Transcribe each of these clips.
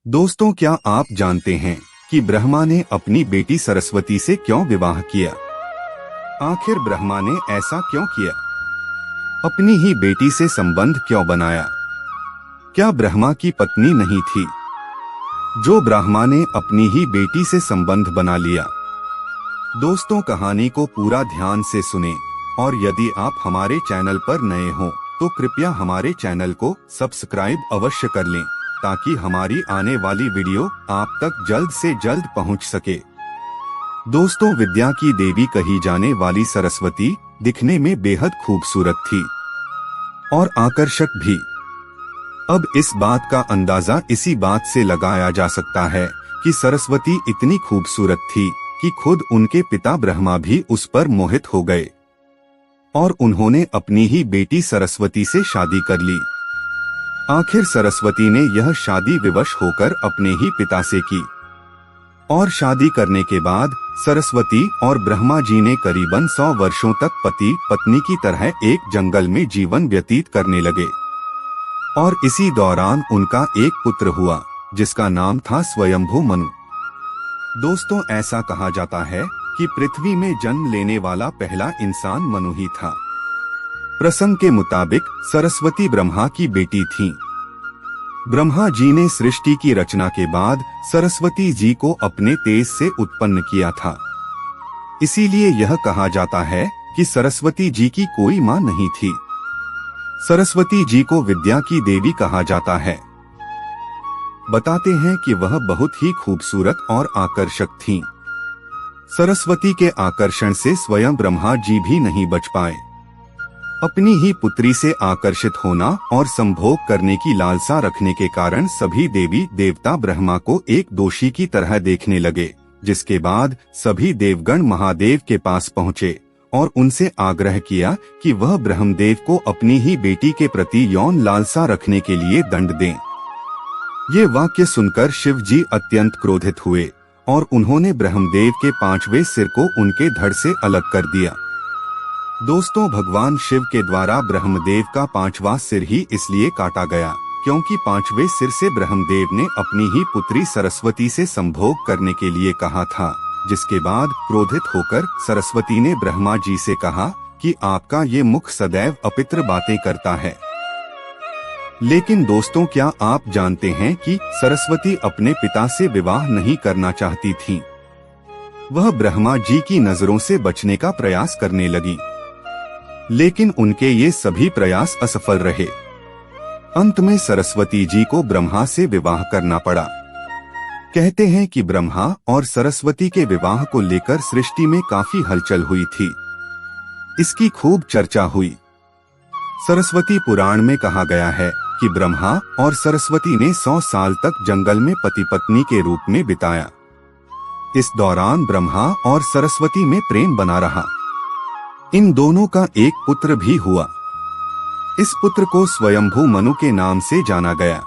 दोस्तों, क्या आप जानते हैं कि ब्रह्मा ने अपनी बेटी सरस्वती से क्यों विवाह किया? आखिर ब्रह्मा ने ऐसा क्यों किया? अपनी ही बेटी से संबंध क्यों बनाया? क्या ब्रह्मा की पत्नी नहीं थी जो ब्रह्मा ने अपनी ही बेटी से संबंध बना लिया? दोस्तों, कहानी को पूरा ध्यान से सुनें और यदि आप हमारे चैनल पर नए हो तो कृपया हमारे चैनल को सब्सक्राइब अवश्य कर लें ताकि हमारी आने वाली वीडियो आप तक जल्द से जल्द पहुंच सके। दोस्तों, विद्या की देवी कही जाने वाली सरस्वती दिखने में बेहद खूबसूरत थी और आकर्षक भी। अब इस बात का अंदाजा इसी बात से लगाया जा सकता है कि सरस्वती इतनी खूबसूरत थी कि खुद उनके पिता ब्रह्मा भी उस पर मोहित हो गए और उन्होंने अपनी ही बेटी सरस्वती से शादी कर ली। आखिर सरस्वती ने यह शादी विवश होकर अपने ही पिता से की और शादी करने के बाद सरस्वती और ब्रह्मा जी ने करीबन 100 वर्षों तक पति पत्नी की तरह एक जंगल में जीवन व्यतीत करने लगे और इसी दौरान उनका एक पुत्र हुआ जिसका नाम था स्वयंभू मनु। दोस्तों, ऐसा कहा जाता है कि पृथ्वी में जन्म लेने वाला पहला इंसान मनु ही था। प्रसंग के मुताबिक सरस्वती ब्रह्मा की बेटी थीं। ब्रह्मा जी ने सृष्टि की रचना के बाद सरस्वती जी को अपने तेज से उत्पन्न किया था। इसीलिए यह कहा जाता है कि सरस्वती जी की कोई मां नहीं थी। सरस्वती जी को विद्या की देवी कहा जाता है। बताते हैं कि वह बहुत ही खूबसूरत और आकर्षक थीं। सरस्वती के आकर्षण से स्वयं ब्रह्मा जी भी नहीं बच पाए। अपनी ही पुत्री से आकर्षित होना और संभोग करने की लालसा रखने के कारण सभी देवी देवता ब्रह्मा को एक दोषी की तरह देखने लगे, जिसके बाद सभी देवगण महादेव के पास पहुँचे और उनसे आग्रह किया कि वह ब्रह्मदेव को अपनी ही बेटी के प्रति यौन लालसा रखने के लिए दंड दें। ये वाक्य सुनकर शिव जी अत्यंत क्रोधित हुए और उन्होंने ब्रह्मदेव के 5वें सिर को उनके धड़ से अलग कर दिया। दोस्तों, भगवान शिव के द्वारा ब्रह्मदेव का 5वां सिर ही इसलिए काटा गया क्योंकि 5वें सिर से ब्रह्मदेव ने अपनी ही पुत्री सरस्वती से संभोग करने के लिए कहा था, जिसके बाद क्रोधित होकर सरस्वती ने ब्रह्मा जी से कहा कि आपका ये मुख सदैव अपवित्र बातें करता है। लेकिन दोस्तों, क्या आप जानते हैं कि सरस्वती अपने पिता से विवाह नहीं करना चाहती थीं? वह ब्रह्मा जी की नजरों से बचने का प्रयास करने लगी, लेकिन उनके ये सभी प्रयास असफल रहे। अंत में सरस्वती जी को ब्रह्मा से विवाह करना पड़ा। कहते हैं कि ब्रह्मा और सरस्वती के विवाह को लेकर सृष्टि में काफी हलचल हुई थी। इसकी खूब चर्चा हुई। सरस्वती पुराण में कहा गया है कि ब्रह्मा और सरस्वती ने 100 साल तक जंगल में पति पत्नी के रूप में बिताया। इस दौरान ब्रह्मा और सरस्वती में प्रेम बना रहा। इन दोनों का एक पुत्र भी हुआ। इस पुत्र को स्वयंभू मनु के नाम से जाना गया।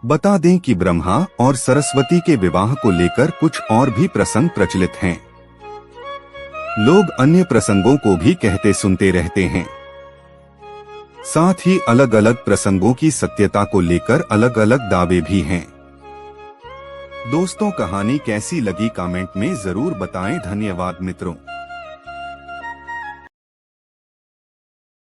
बता दें कि ब्रह्मा और सरस्वती के विवाह को लेकर कुछ और भी प्रसंग प्रचलित हैं। लोग अन्य प्रसंगों को भी कहते सुनते रहते हैं। साथ ही अलग अलग प्रसंगों की सत्यता को लेकर अलग अलग दावे भी हैं। दोस्तों, कहानी कैसी लगी कमेंट में जरूर बताएं। धन्यवाद मित्रों।